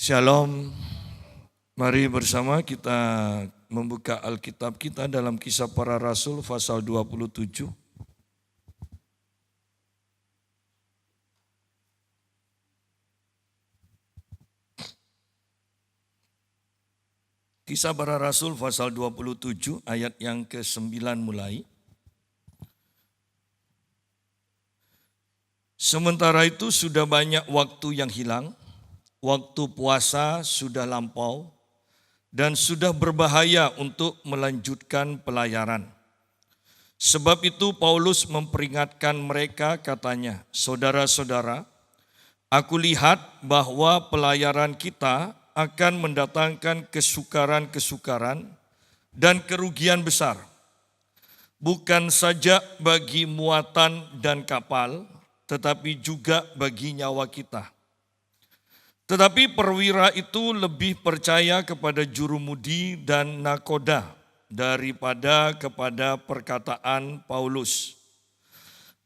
Shalom, mari bersama kita membuka Alkitab kita dalam Kisah Para Rasul pasal 27. Kisah Para Rasul pasal 27 ayat yang ke-9 mulai. Sementara itu sudah banyak waktu yang hilang. Waktu puasa sudah lampau dan sudah berbahaya untuk melanjutkan pelayaran. Sebab itu Paulus memperingatkan mereka, katanya, "Saudara-saudara, aku lihat bahwa pelayaran kita akan mendatangkan kesukaran-kesukaran dan kerugian besar. Bukan saja bagi muatan dan kapal, tetapi juga bagi nyawa kita. Tetapi perwira itu lebih percaya kepada jurumudi dan nakoda daripada kepada perkataan Paulus.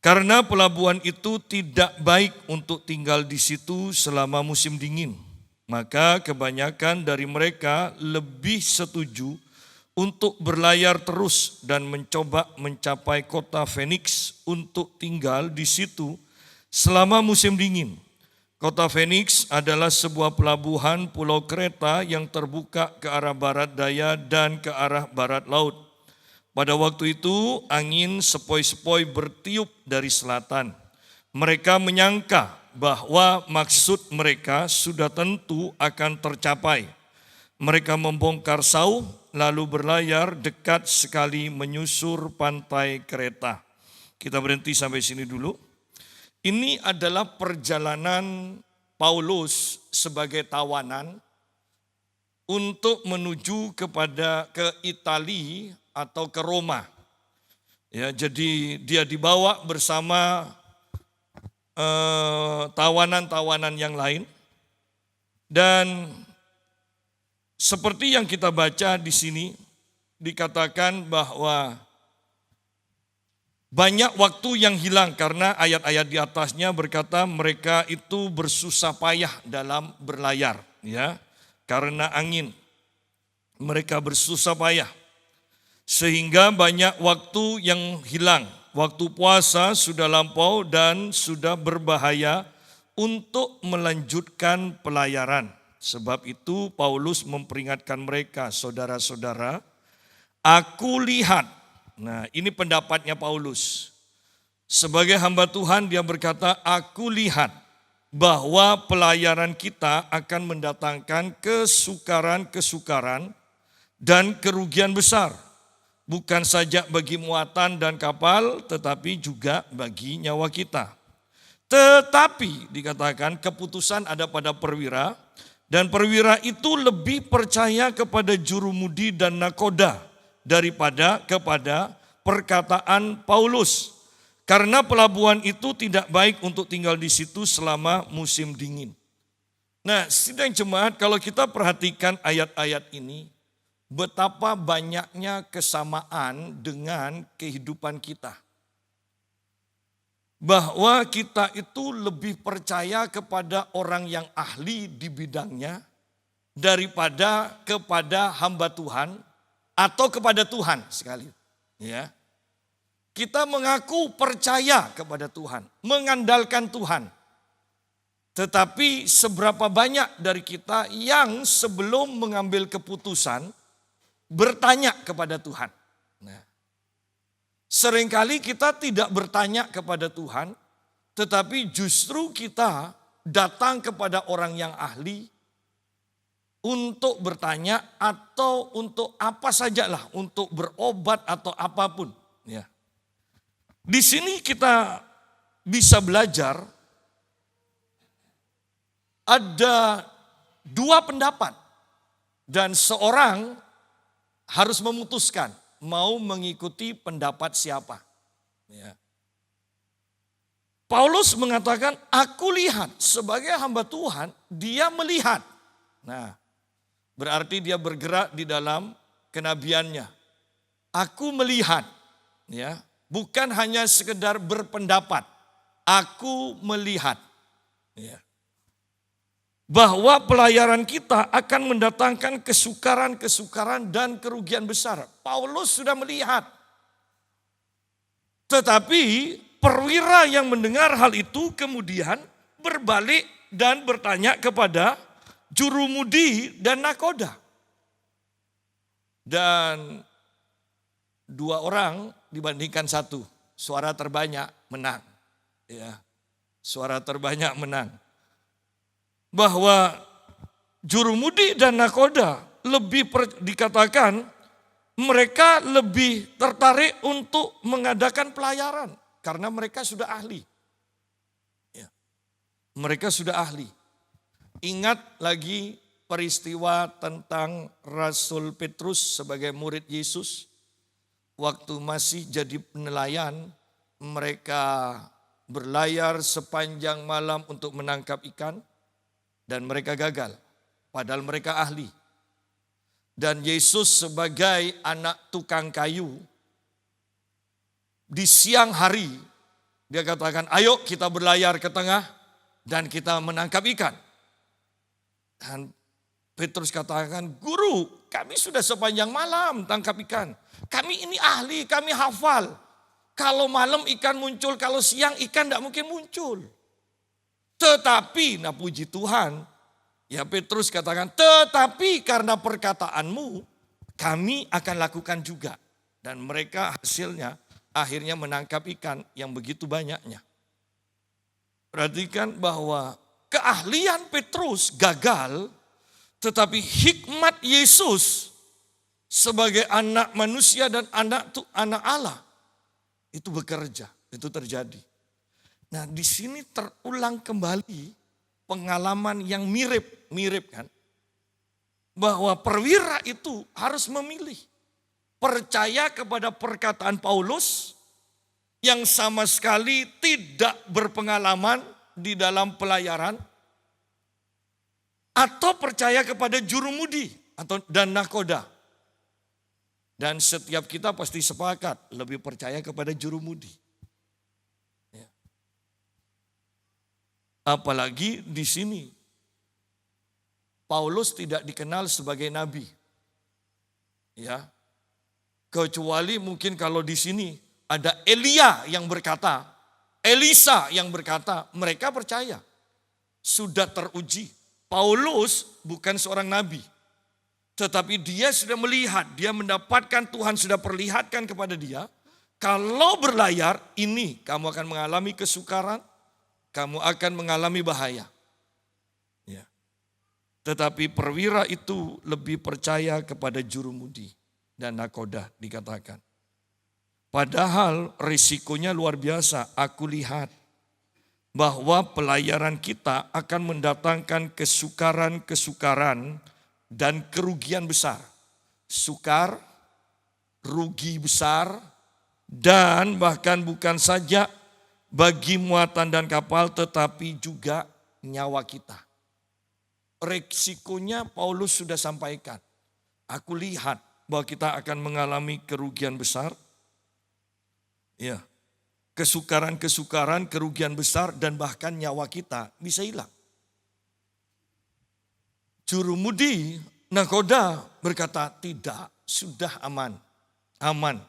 Karena pelabuhan itu tidak baik untuk tinggal di situ selama musim dingin. Maka kebanyakan dari mereka lebih setuju untuk berlayar terus dan mencoba mencapai kota Phoenix untuk tinggal di situ selama musim dingin. Kota Phoenix adalah sebuah pelabuhan pulau Kreta yang terbuka ke arah barat daya dan ke arah barat laut. Pada waktu itu angin sepoi-sepoi bertiup dari selatan. Mereka menyangka bahwa maksud mereka sudah tentu akan tercapai. Mereka membongkar sauh lalu berlayar dekat sekali menyusur pantai Kreta." Kita berhenti sampai sini dulu. Ini adalah perjalanan Paulus sebagai tawanan untuk menuju ke Italia atau ke Roma. Ya, jadi dia dibawa bersama tawanan-tawanan yang lain. Dan seperti yang kita baca di sini dikatakan bahwa banyak waktu yang hilang karena ayat-ayat di atasnya berkata mereka itu bersusah payah dalam berlayar, ya, karena angin. Mereka bersusah payah sehingga banyak waktu yang hilang. Waktu puasa sudah lampau dan sudah berbahaya untuk melanjutkan pelayaran. Sebab itu Paulus memperingatkan mereka, "Saudara-saudara, aku lihat." Nah, ini pendapatnya Paulus. Sebagai hamba Tuhan dia berkata, "Aku lihat bahwa pelayaran kita akan mendatangkan kesukaran-kesukaran dan kerugian besar. Bukan saja bagi muatan dan kapal, tetapi juga bagi nyawa kita. Tetapi," dikatakan, "keputusan ada pada perwira, dan perwira itu lebih percaya kepada jurumudi dan nakoda daripada kepada perkataan Paulus. Karena pelabuhan itu tidak baik untuk tinggal di situ selama musim dingin." Nah, sidang jemaat, kalau kita perhatikan ayat-ayat ini, betapa banyaknya kesamaan dengan kehidupan kita. Bahwa kita itu lebih percaya kepada orang yang ahli di bidangnya daripada kepada hamba Tuhan atau kepada Tuhan sekali. Ya. Kita mengaku percaya kepada Tuhan, mengandalkan Tuhan. Tetapi seberapa banyak dari kita yang sebelum mengambil keputusan bertanya kepada Tuhan. Nah, seringkali kita tidak bertanya kepada Tuhan, tetapi justru kita datang kepada orang yang ahli untuk bertanya atau untuk apa sajalah, untuk berobat atau apapun. Ya. Di sini kita bisa belajar ada dua pendapat dan seorang harus memutuskan mau mengikuti pendapat siapa. Ya. Paulus mengatakan, "Aku lihat," sebagai hamba Tuhan, dia melihat. Nah, berarti dia bergerak di dalam kenabiannya. Aku melihat, ya, bukan hanya sekedar berpendapat. Aku melihat. Ya. bahwa pelayaran kita akan mendatangkan kesukaran-kesukaran dan kerugian besar. Paulus sudah melihat. Tetapi perwira yang mendengar hal itu kemudian berbalik dan bertanya kepada jurumudi dan nakoda. Dan dua orang dibandingkan satu, suara terbanyak menang. Ya, suara terbanyak menang. Bahwa jurumudi dan nakoda dikatakan mereka lebih tertarik untuk mengadakan pelayaran karena mereka sudah ahli. Ya, mereka sudah ahli. Ingat lagi peristiwa tentang Rasul Petrus sebagai murid Yesus. Waktu masih jadi nelayan, mereka berlayar sepanjang malam untuk menangkap ikan. Dan mereka gagal, padahal mereka ahli. Dan Yesus sebagai anak tukang kayu, di siang hari dia katakan, ayo kita berlayar ke tengah dan kita menangkap ikan. Dan Petrus katakan, guru kami sudah sepanjang malam tangkap ikan. Kami ini ahli, kami hafal. Kalau malam ikan muncul, kalau siang ikan tidak mungkin muncul. Tetapi, nah puji Tuhan, ya Petrus katakan, tetapi karena perkataanmu kami akan lakukan juga. Dan mereka hasilnya akhirnya menangkap ikan yang begitu banyaknya. Perhatikan bahwa keahlian Petrus gagal, tetapi hikmat Yesus sebagai anak manusia dan anak Allah itu bekerja, itu terjadi. Nah, di sini terulang kembali pengalaman yang mirip kan. Bahwa perwira itu harus memilih. Percaya kepada perkataan Paulus yang sama sekali tidak berpengalaman di dalam pelayaran. Atau percaya kepada jurumudi dan nakoda. Dan setiap kita pasti sepakat lebih percaya kepada jurumudi. Apalagi di sini Paulus tidak dikenal sebagai nabi. Ya. Kecuali mungkin kalau di sini ada Elia yang berkata, Elisa yang berkata, mereka percaya. Sudah teruji. Paulus bukan seorang nabi. Tetapi dia sudah melihat, dia mendapatkan Tuhan sudah perlihatkan kepada dia. Kalau berlayar ini kamu akan mengalami kesukaran. Kamu akan mengalami bahaya. Ya. Tetapi perwira itu lebih percaya kepada jurumudi dan nakoda dikatakan. Padahal risikonya luar biasa. Aku lihat bahwa pelayaran kita akan mendatangkan kesukaran-kesukaran dan kerugian besar. Sukar, rugi besar, dan bahkan bukan saja bagi muatan dan kapal tetapi juga nyawa kita. Resikonya Paulus sudah sampaikan. Aku lihat bahwa kita akan mengalami kerugian besar. Ya. Kesukaran-kesukaran, kerugian besar dan bahkan nyawa kita bisa hilang. Jurumudi nakoda berkata tidak, sudah aman. Aman.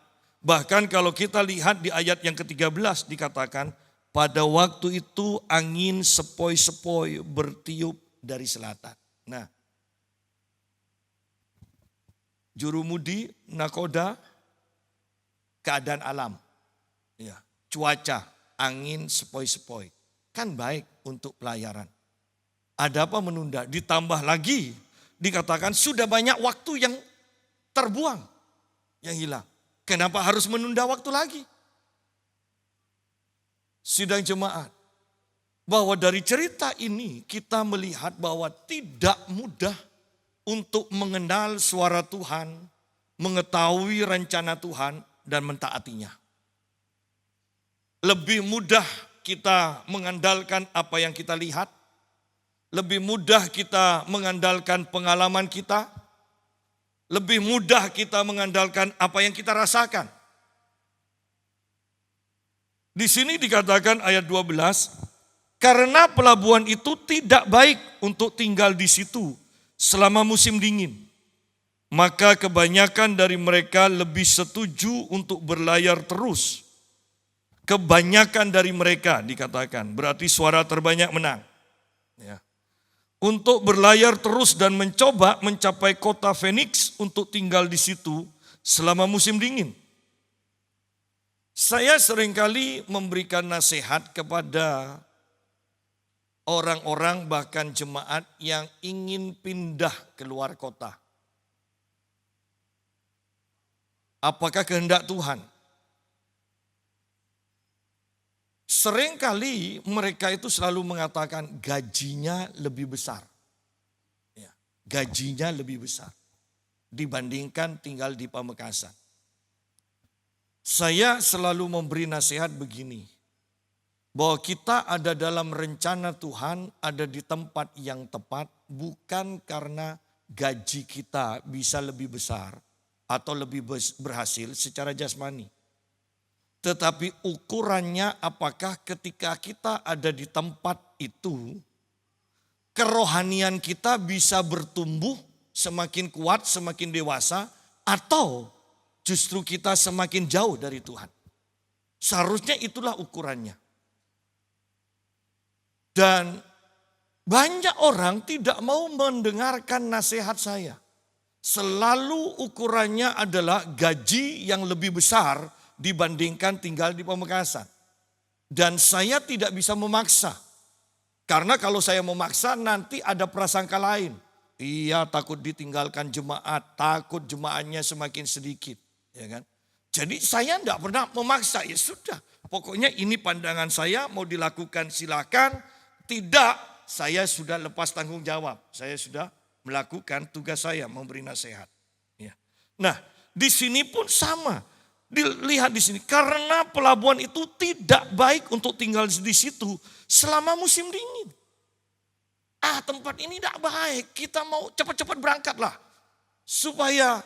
Bahkan kalau kita lihat di ayat yang ke-13 dikatakan, pada waktu itu angin sepoi-sepoi bertiup dari selatan. Nah, jurumudi, nakoda, keadaan alam. Ya, cuaca, angin sepoi-sepoi. Kan baik untuk pelayaran. Ada apa menunda? Ditambah lagi dikatakan sudah banyak waktu yang terbuang, yang hilang. Kenapa harus menunda waktu lagi? Sidang jemaat, bahwa dari cerita ini kita melihat bahwa tidak mudah untuk mengenal suara Tuhan, mengetahui rencana Tuhan dan mentaatinya. Lebih mudah kita mengandalkan apa yang kita lihat, lebih mudah kita mengandalkan pengalaman kita, lebih mudah kita mengandalkan apa yang kita rasakan. Di sini dikatakan ayat 12, Karena pelabuhan itu tidak baik untuk tinggal di situ selama musim dingin. Maka kebanyakan dari mereka lebih setuju untuk berlayar terus. Kebanyakan dari mereka dikatakan, berarti suara terbanyak menang. Ya. Untuk berlayar terus dan mencoba mencapai kota Phoenix untuk tinggal di situ selama musim dingin. Saya seringkali memberikan nasihat kepada orang-orang bahkan jemaat yang ingin pindah keluar kota. Apakah kehendak Tuhan? Seringkali mereka itu selalu mengatakan gajinya lebih besar. Ya, gajinya lebih besar dibandingkan tinggal di Pamekasan. Saya selalu memberi nasihat begini, bahwa kita ada dalam rencana Tuhan, ada di tempat yang tepat, bukan karena gaji kita bisa lebih besar atau lebih berhasil secara jasmani. Tetapi ukurannya apakah ketika kita ada di tempat itu, kerohanian kita bisa bertumbuh semakin kuat, semakin dewasa, atau justru kita semakin jauh dari Tuhan. Seharusnya itulah ukurannya. Dan banyak orang tidak mau mendengarkan nasihat saya. Selalu ukurannya adalah gaji yang lebih besar dibandingkan tinggal di Pamekasan. Dan saya tidak bisa memaksa. Karena kalau saya memaksa nanti ada prasangka lain. Iya, takut ditinggalkan jemaat, takut jemaatnya semakin sedikit. Ya kan? Jadi saya tidak pernah memaksa, ya sudah. Pokoknya ini pandangan saya, mau dilakukan silakan. Tidak, saya sudah lepas tanggung jawab. Saya sudah melakukan tugas saya, memberi nasihat. Ya. Nah, di sini pun sama. Dilihat di sini, karena pelabuhan itu tidak baik untuk tinggal di situ selama musim dingin. Tempat ini tidak baik, kita mau cepat-cepat berangkatlah. Supaya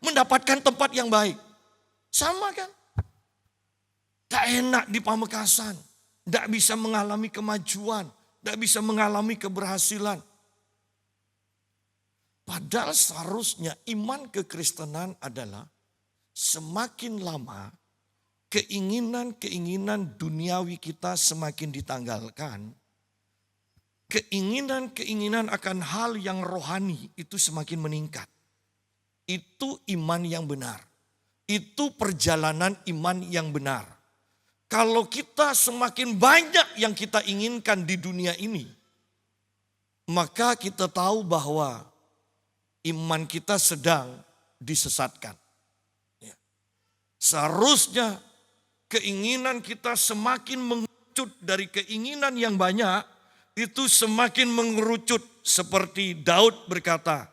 mendapatkan tempat yang baik. Sama kan? Tak enak di Pamekasan. Tidak bisa mengalami kemajuan. Tidak bisa mengalami keberhasilan. Padahal seharusnya iman kekristenan adalah semakin lama keinginan-keinginan duniawi kita semakin ditanggalkan. Keinginan-keinginan akan hal yang rohani itu semakin meningkat. Itu iman yang benar. Itu perjalanan iman yang benar. Kalau kita semakin banyak yang kita inginkan di dunia ini, maka kita tahu bahwa iman kita sedang disesatkan. Ya. Seharusnya keinginan kita semakin mengerucut dari keinginan yang banyak, itu semakin mengerucut seperti Daud berkata,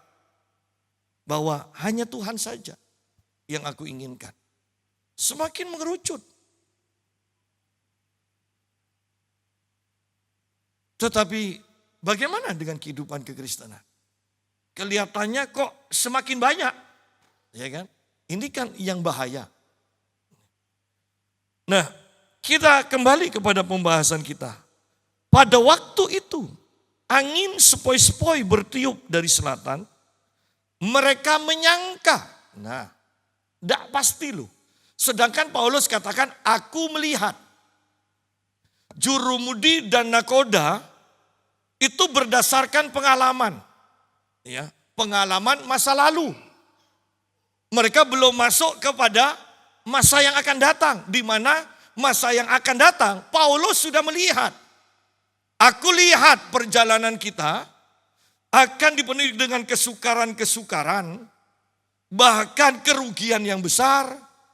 bahwa hanya Tuhan saja yang aku inginkan. Semakin mengerucut. Tetapi bagaimana dengan kehidupan kekristenan? Kelihatannya kok semakin banyak. Ya kan? Ini kan yang bahaya. Nah, kita kembali kepada pembahasan kita. Pada waktu itu, angin sepoi-sepoi bertiup dari selatan. Mereka menyangka, nah, tidak pasti loh. Sedangkan Paulus katakan, aku melihat. Jurumudi dan nakoda itu berdasarkan pengalaman. Ya, pengalaman masa lalu. Mereka belum masuk kepada masa yang akan datang. Di mana masa yang akan datang, Paulus sudah melihat. Aku lihat perjalanan kita akan dipenuhi dengan kesukaran-kesukaran, bahkan kerugian yang besar,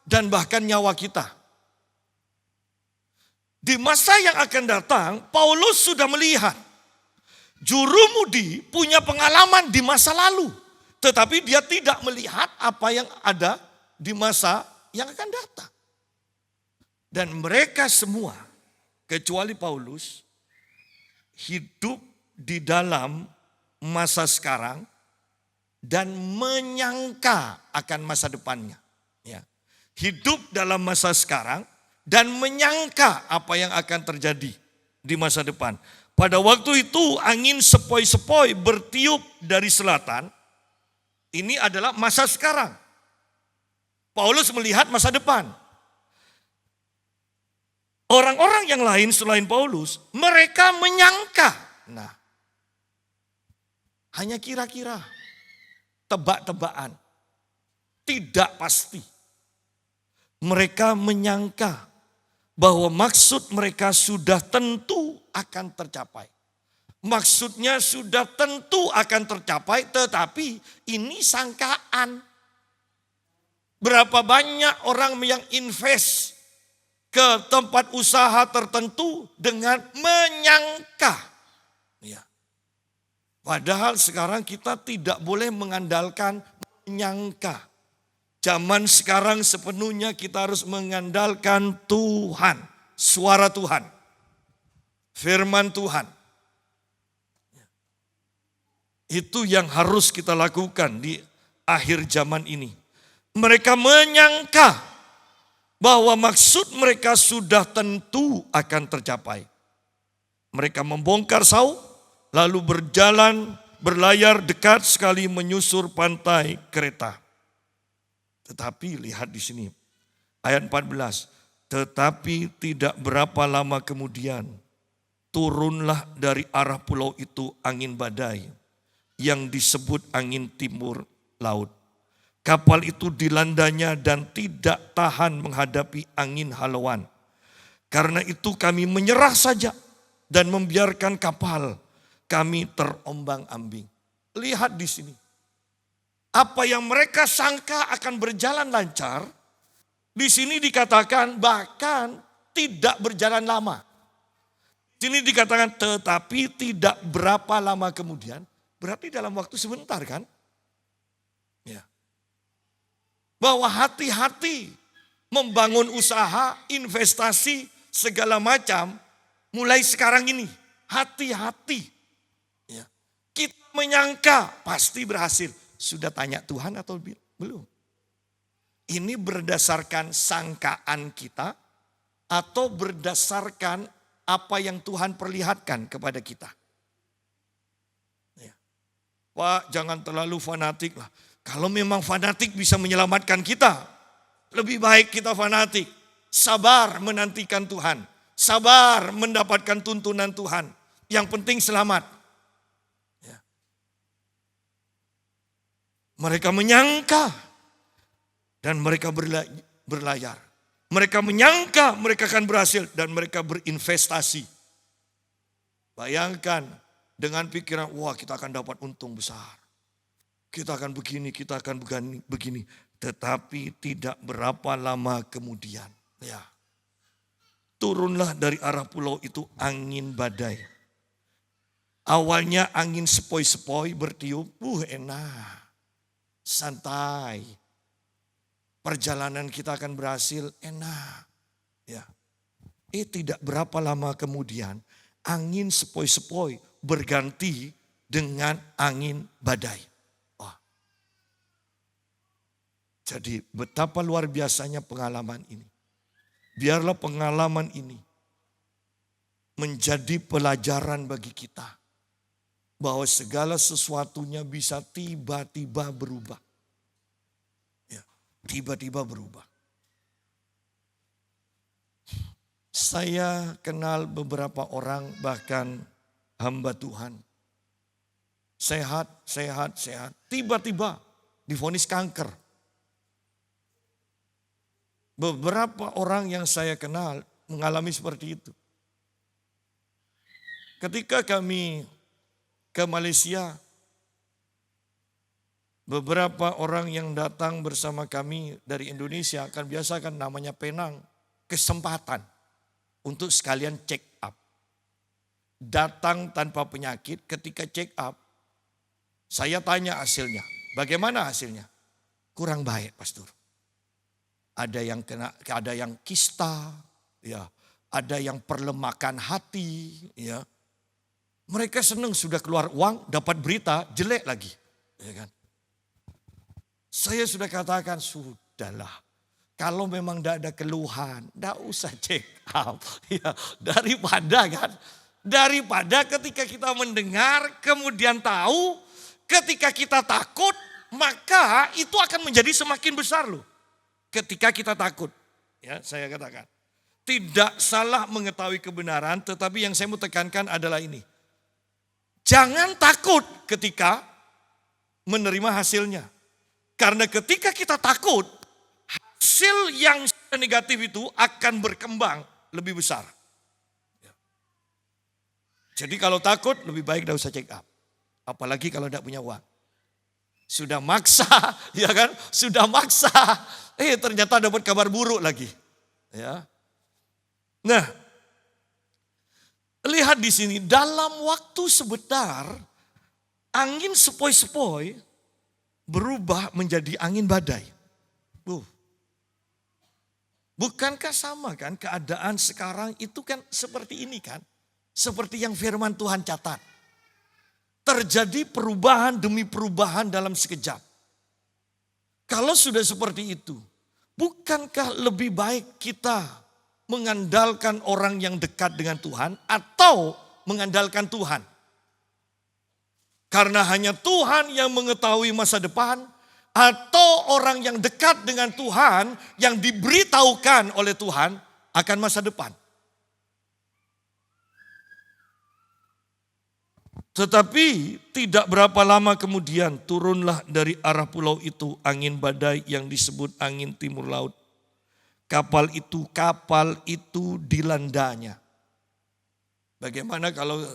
dan bahkan nyawa kita. Di masa yang akan datang, Paulus sudah melihat. Jurumudi punya pengalaman di masa lalu, tetapi dia tidak melihat apa yang ada di masa yang akan datang. Dan mereka semua, kecuali Paulus, hidup di dalam masa sekarang dan menyangka akan masa depannya. Ya. Hidup dalam masa sekarang dan menyangka apa yang akan terjadi. di masa depan. Pada waktu itu angin sepoi-sepoi bertiup dari selatan. Ini adalah masa sekarang. Paulus melihat masa depan. Orang-orang yang lain selain Paulus, mereka menyangka. Nah, hanya kira-kira, tebak-tebakan, tidak pasti. Mereka menyangka bahwa maksud mereka sudah tentu akan tercapai. Maksudnya sudah tentu akan tercapai, tetapi ini sangkaan. Berapa banyak orang yang invest ke tempat usaha tertentu dengan menyangka. Ya. Padahal sekarang kita tidak boleh mengandalkan menyangka. Zaman sekarang sepenuhnya kita harus mengandalkan Tuhan. Suara Tuhan. Firman Tuhan. Itu yang harus kita lakukan di akhir zaman ini. Mereka menyangka bahwa maksud mereka sudah tentu akan tercapai. Mereka membongkar Saul, lalu berlayar dekat sekali menyusur pantai Kreta. Tetapi lihat di sini, ayat 14. Tetapi tidak berapa lama kemudian, turunlah dari arah pulau itu angin badai yang disebut angin timur laut. Kapal itu dilandanya dan tidak tahan menghadapi angin halauan. Karena itu kami menyerah saja dan membiarkan kapal kami terombang-ambing. Lihat di sini. Apa yang mereka sangka akan berjalan lancar, di sini dikatakan bahkan tidak berjalan lama. Di sini dikatakan tetapi tidak berapa lama kemudian, berarti dalam waktu sebentar kan? Ya. Bahwa hati-hati membangun usaha, investasi, segala macam mulai sekarang ini. Hati-hati. Ya. Kita menyangka pasti berhasil. Sudah tanya Tuhan atau belum? Ini berdasarkan sangkaan kita atau berdasarkan apa yang Tuhan perlihatkan kepada kita? Ya. Pak, jangan terlalu fanatik lah. Kalau memang fanatik bisa menyelamatkan kita, lebih baik kita fanatik. Sabar menantikan Tuhan. Sabar mendapatkan tuntunan Tuhan. Yang penting selamat. Mereka menyangka dan mereka berlayar. Mereka menyangka mereka akan berhasil dan mereka berinvestasi. Bayangkan dengan pikiran, wah kita akan dapat untung besar. Kita akan begini, kita akan begini. Tetapi tidak berapa lama kemudian. Ya, turunlah dari arah pulau itu angin badai. Awalnya angin sepoi-sepoi bertiup, enak. Santai. Perjalanan kita akan berhasil, enak. Ya. Tidak berapa lama kemudian angin sepoi-sepoi berganti dengan angin badai. Wah. Jadi betapa luar biasanya pengalaman ini. Biarlah pengalaman ini menjadi pelajaran bagi kita. Bahwa segala sesuatunya bisa tiba-tiba berubah. Ya, tiba-tiba berubah. Saya kenal beberapa orang bahkan hamba Tuhan. Sehat. Tiba-tiba divonis kanker. Beberapa orang yang saya kenal mengalami seperti itu. Ketika kami ke Malaysia, beberapa orang yang datang bersama kami dari Indonesia kan biasa kan namanya Penang, kesempatan untuk sekalian check up. Datang tanpa penyakit, ketika check up, saya tanya hasilnya. Bagaimana hasilnya? Kurang baik, Pastor. Ada yang kista, ya, ada yang perlemakan hati, ya. Mereka senang sudah keluar uang, dapat berita, jelek lagi. Ya kan? Saya sudah katakan, sudahlah. Kalau memang tidak ada keluhan, tidak usah check up. Ya, daripada ketika kita mendengar, kemudian tahu, ketika kita takut, maka itu akan menjadi semakin besar loh. Ketika kita takut, ya saya katakan. Tidak salah mengetahui kebenaran, tetapi yang saya mau tekankan adalah ini. Jangan takut ketika menerima hasilnya. Karena ketika kita takut, hasil yang negatif itu akan berkembang lebih besar. Jadi kalau takut lebih baik tidak usah check up. Apalagi kalau tidak punya uang. Sudah maksa, ya kan? Sudah maksa. Ternyata dapat kabar buruk lagi. Ya. Nah, lihat di sini dalam waktu sebentar angin sepoi-sepoi berubah menjadi angin badai. Bukankah sama kan keadaan sekarang itu kan seperti ini kan? Seperti yang firman Tuhan catat. Terjadi perubahan demi perubahan dalam sekejap. Kalau sudah seperti itu, bukankah lebih baik kita mengandalkan orang yang dekat dengan Tuhan atau mengandalkan Tuhan? Karena hanya Tuhan yang mengetahui masa depan, atau orang yang dekat dengan Tuhan yang diberitahukan oleh Tuhan akan masa depan. Tetapi tidak berapa lama kemudian turunlah dari arah pulau itu angin badai yang disebut angin timur laut. Kapal itu dilandanya. Bagaimana kalau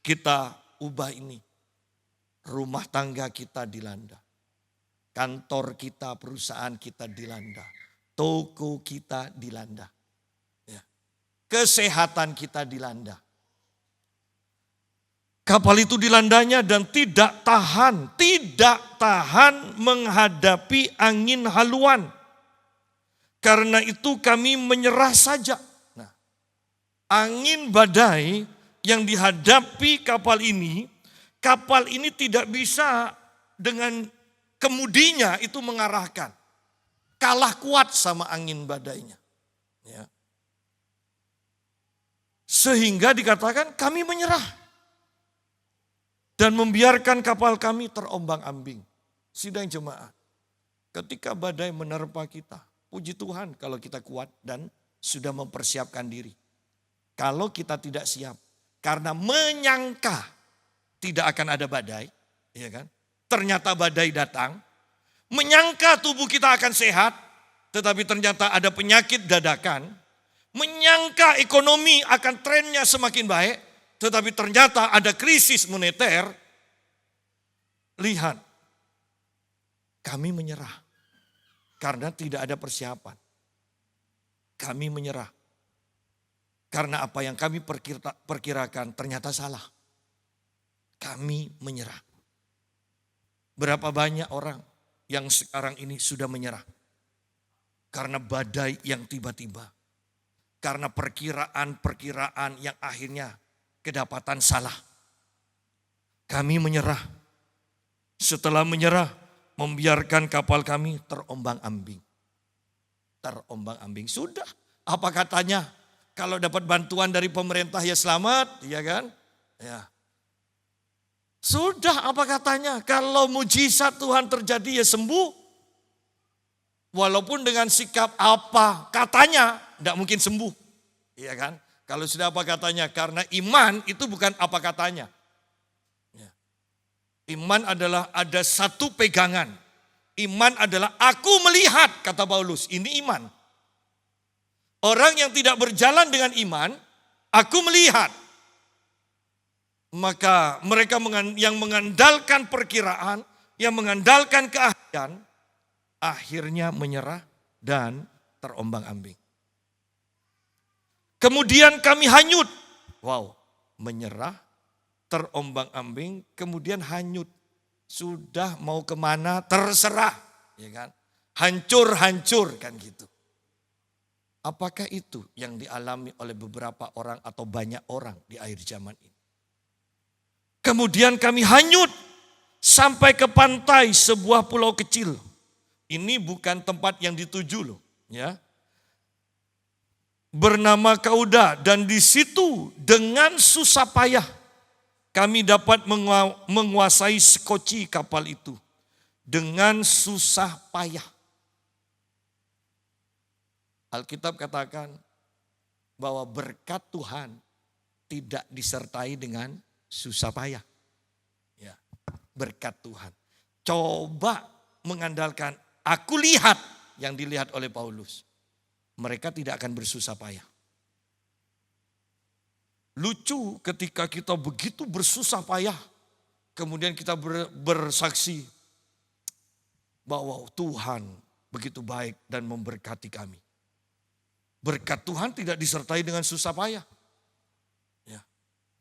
kita ubah ini? Rumah tangga kita dilanda. Kantor kita, perusahaan kita dilanda. Toko kita dilanda. Ya. Kesehatan kita dilanda. Kapal itu dilandanya dan tidak tahan menghadapi angin haluan. Karena itu kami menyerah saja. Nah, angin badai yang dihadapi kapal ini tidak bisa dengan kemudinya itu mengarahkan. Kalah kuat sama angin badainya. Ya. Sehingga dikatakan kami menyerah. Dan membiarkan kapal kami terombang-ambing. Sidang jemaat. Ketika badai menerpa kita. Puji Tuhan kalau kita kuat dan sudah mempersiapkan diri. Kalau kita tidak siap. Karena menyangka tidak akan ada badai. Ya kan? Ternyata badai datang, menyangka tubuh kita akan sehat, tetapi ternyata ada penyakit dadakan, menyangka ekonomi akan trennya semakin baik, tetapi ternyata ada krisis moneter. Lihat, kami menyerah karena tidak ada persiapan. Kami menyerah karena apa yang kami perkirakan ternyata salah. Kami menyerah. Berapa banyak orang yang sekarang ini sudah menyerah. Karena badai yang tiba-tiba. Karena perkiraan yang akhirnya kedapatan salah. Kami menyerah. Setelah menyerah, membiarkan kapal kami terombang-ambing. Terombang-ambing. Sudah, apa katanya? Kalau dapat bantuan dari pemerintah ya selamat, ya kan? Ya. Sudah apa katanya? Kalau mujizat Tuhan terjadi ya sembuh. Walaupun dengan sikap apa katanya tidak mungkin sembuh. Iya kan? Kalau sudah apa katanya? Karena iman itu bukan apa katanya. Ya. Iman adalah ada satu pegangan. Iman adalah aku melihat kata Paulus. Ini iman. Orang yang tidak berjalan dengan iman, aku melihat. Maka mereka yang mengandalkan perkiraan, yang mengandalkan keahlian, akhirnya menyerah dan terombang-ambing. Kemudian kami hanyut. Wow, menyerah, terombang-ambing, kemudian hanyut. Sudah mau kemana terserah, ya kan? Hancur-hancur kan gitu. Apakah itu yang dialami oleh beberapa orang atau banyak orang di akhir zaman ini? Kemudian kami hanyut sampai ke pantai sebuah pulau kecil. Ini bukan tempat yang dituju loh. ya. Bernama Kauda, dan di situ dengan susah payah kami dapat menguasai sekoci kapal itu. Dengan susah payah. Alkitab katakan bahwa berkat Tuhan tidak disertai dengan susah payah. Ya, berkat Tuhan. Coba mengandalkan, aku lihat yang dilihat oleh Paulus. Mereka tidak akan bersusah payah. Lucu ketika kita begitu bersusah payah, kemudian kita bersaksi bahwa Tuhan begitu baik dan memberkati kami. Berkat Tuhan tidak disertai dengan susah payah. Ya.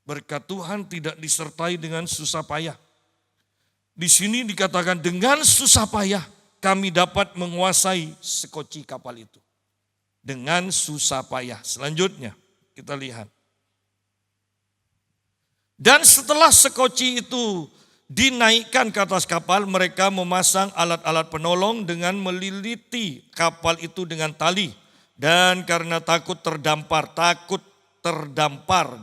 Berkat Tuhan tidak disertai dengan susah payah. Di sini dikatakan dengan susah payah kami dapat menguasai sekoci kapal itu. Dengan susah payah. Selanjutnya kita lihat. Dan setelah sekoci itu dinaikkan ke atas kapal, mereka memasang alat-alat penolong dengan meliliti kapal itu dengan tali. Dan karena takut terdampar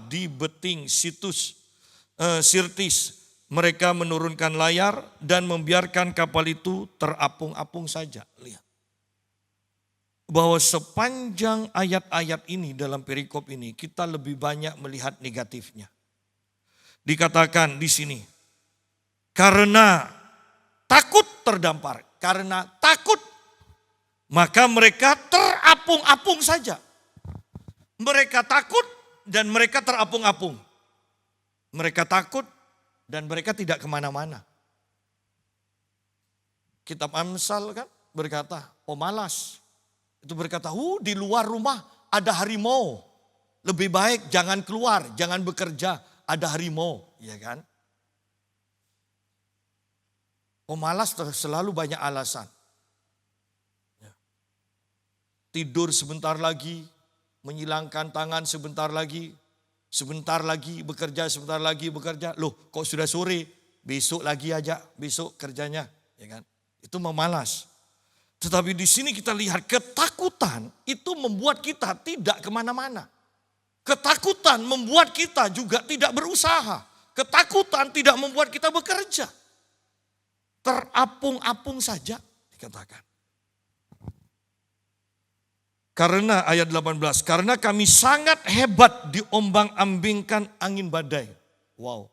di beting Sirtis, mereka menurunkan layar dan membiarkan kapal itu terapung-apung saja. Lihat. Bahwa sepanjang ayat-ayat ini dalam perikop ini kita lebih banyak melihat negatifnya. Dikatakan di sini, karena takut terdampar, karena takut, maka mereka terapung-apung saja. Mereka takut dan mereka terapung-apung. Mereka takut dan mereka tidak kemana-mana. Kitab Amsal kan berkata, pemalas. Itu berkata, di luar rumah ada harimau. Lebih baik jangan keluar, jangan bekerja, ada harimau. Ya kan? Pemalas selalu banyak alasan. Tidur sebentar lagi, menyilangkan tangan sebentar lagi bekerja, sebentar lagi bekerja. Loh, kok sudah sore? Besok lagi aja, besok kerjanya, ya kan? Itu memalas. Tetapi di sini kita lihat ketakutan itu membuat kita tidak kemana-mana. Ketakutan membuat kita juga tidak berusaha. Ketakutan tidak membuat kita bekerja. Terapung-apung saja dikatakan. Karena ayat 18, karena kami sangat hebat diombang-ambingkan angin badai. Wow,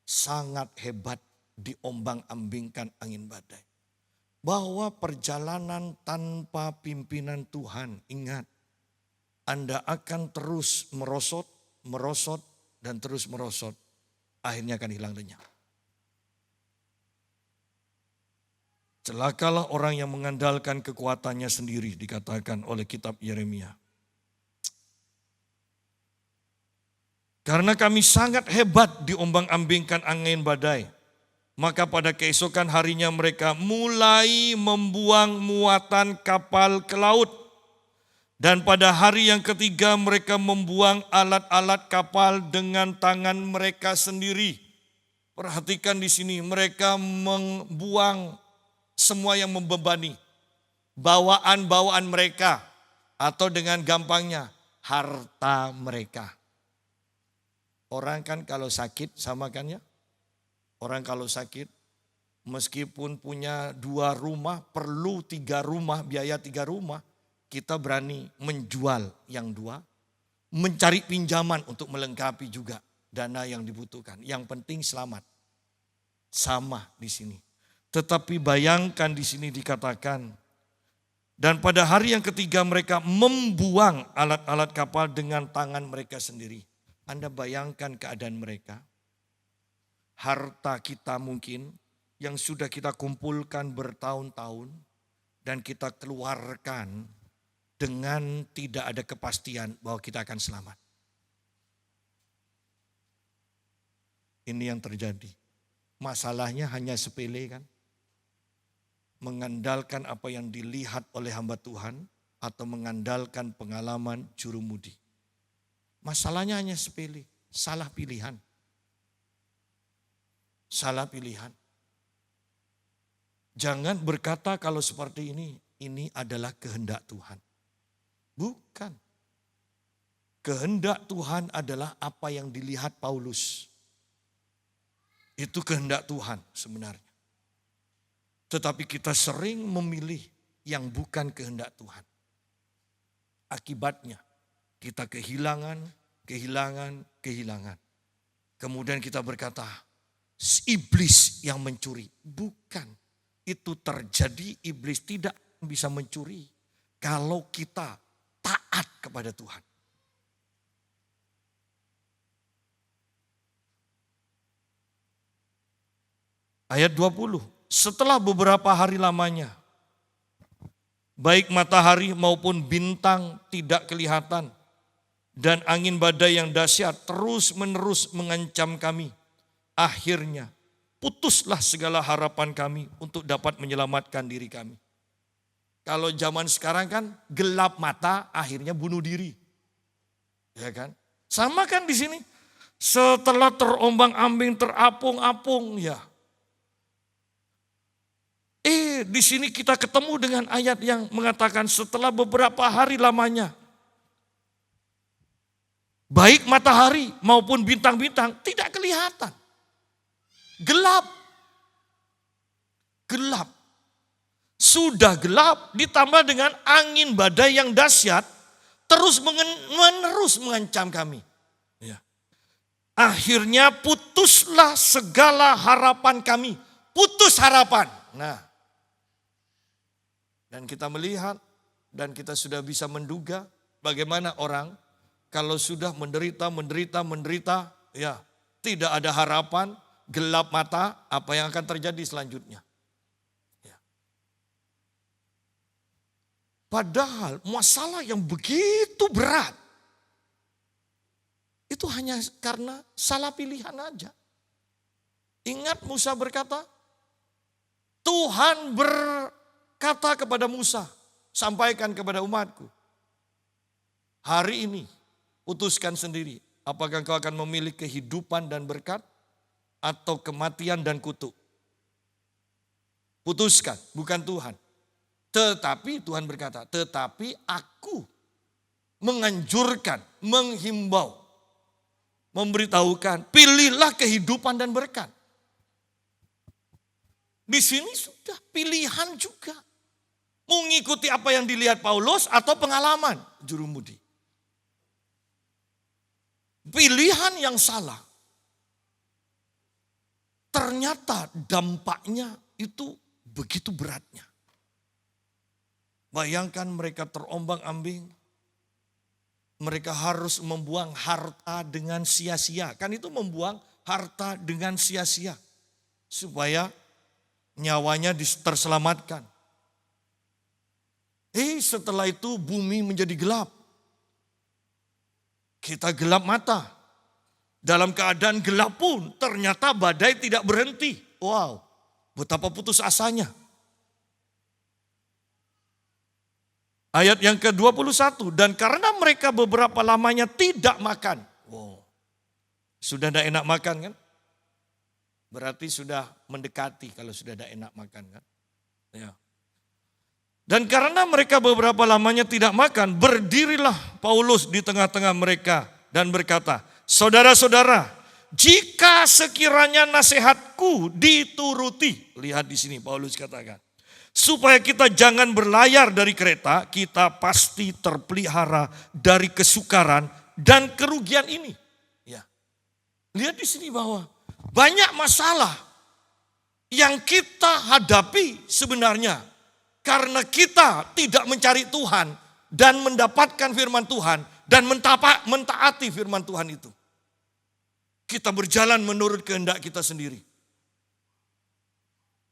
sangat hebat diombang-ambingkan angin badai. Bahwa perjalanan tanpa pimpinan Tuhan, ingat, Anda akan terus merosot, dan terus merosot. Akhirnya akan hilang lenyap. Celakalah orang yang mengandalkan kekuatannya sendiri, dikatakan oleh kitab Yeremia. Karena kami sangat hebat diombang-ambingkan angin badai, maka pada keesokan harinya mereka mulai membuang muatan kapal ke laut. Dan pada hari yang ketiga mereka membuang alat-alat kapal dengan tangan mereka sendiri. Perhatikan di sini, mereka membuang semua yang membebani, bawaan-bawaan mereka, atau dengan gampangnya harta mereka. Orang kan kalau sakit, sama kan ya? Orang kalau sakit, meskipun punya 2 rumah, perlu 3 rumah, biaya 3 rumah, kita berani menjual yang 2, mencari pinjaman untuk melengkapi juga dana yang dibutuhkan. Yang penting selamat. Sama di sini. Tetapi bayangkan di sini dikatakan, dan pada hari yang ketiga mereka membuang alat-alat kapal dengan tangan mereka sendiri. Anda bayangkan keadaan mereka. Harta kita mungkin yang sudah kita kumpulkan bertahun-tahun dan kita keluarkan dengan tidak ada kepastian bahwa kita akan selamat. Ini yang terjadi. Masalahnya hanya sepele kan? Mengandalkan apa yang dilihat oleh hamba Tuhan atau mengandalkan pengalaman jurumudi. Masalahnya hanya sepele, salah pilihan. Salah pilihan. Jangan berkata kalau seperti ini adalah kehendak Tuhan. Bukan. Kehendak Tuhan adalah apa yang dilihat Paulus. Itu kehendak Tuhan sebenarnya. Tetapi kita sering memilih yang bukan kehendak Tuhan. Akibatnya kita kehilangan. Kemudian kita berkata, iblis yang mencuri. Bukan. Itu terjadi, iblis tidak bisa mencuri kalau kita taat kepada Tuhan. Ayat 20, setelah beberapa hari lamanya, baik matahari maupun bintang tidak kelihatan, dan angin badai yang dahsyat terus-menerus mengancam kami. Akhirnya putuslah segala harapan kami untuk dapat menyelamatkan diri kami. Kalau zaman sekarang kan gelap mata, akhirnya bunuh diri. Ya kan? Sama kan di sini. Setelah terombang-ambing, terapung-apung, ya. Di sini kita ketemu dengan ayat yang mengatakan setelah beberapa hari lamanya, baik matahari maupun bintang-bintang tidak kelihatan. Gelap. Gelap. Sudah gelap ditambah dengan angin badai yang dahsyat terus menerus mengancam kami. Ya. Akhirnya putuslah segala harapan kami. Putus harapan. Nah, dan kita melihat dan kita sudah bisa menduga bagaimana orang kalau sudah menderita, ya tidak ada harapan, gelap mata, apa yang akan terjadi selanjutnya. Ya. Padahal masalah yang begitu berat, itu hanya karena salah pilihan aja. Ingat Musa berkata, Tuhan berkata kepada Musa, sampaikan kepada umatku, hari ini putuskan sendiri, apakah engkau akan memilih kehidupan dan berkat atau kematian dan kutuk. Putuskan, bukan Tuhan. Tetapi Tuhan berkata, tetapi aku menganjurkan, menghimbau, memberitahukan, pilihlah kehidupan dan berkat. Di sini sudah pilihan juga. Mengikuti apa yang dilihat Paulus atau pengalaman jurumudi. Pilihan yang salah. Ternyata dampaknya itu begitu beratnya. Bayangkan mereka terombang-ambing. Mereka harus membuang harta dengan sia-sia. Kan itu membuang harta dengan sia-sia. Supaya nyawanya terselamatkan. Setelah itu bumi menjadi gelap. Kita gelap mata. Dalam keadaan gelap pun ternyata badai tidak berhenti. Wow, betapa putus asanya. Ayat yang ke-21, dan karena mereka beberapa lamanya tidak makan. Wow, sudah tidak enak makan kan? Berarti sudah mendekati kalau sudah ada enak makan kan. Ya. Dan karena mereka beberapa lamanya tidak makan, berdirilah Paulus di tengah-tengah mereka dan berkata, saudara-saudara, jika sekiranya nasihatku dituruti. Lihat di sini Paulus katakan. Supaya kita jangan berlayar dari kereta, kita pasti terpelihara dari kesukaran dan kerugian ini. Ya. Lihat di sini bahwa banyak masalah yang kita hadapi sebenarnya karena kita tidak mencari Tuhan dan mendapatkan firman Tuhan dan mentaati firman Tuhan itu. Kita berjalan menurut kehendak kita sendiri.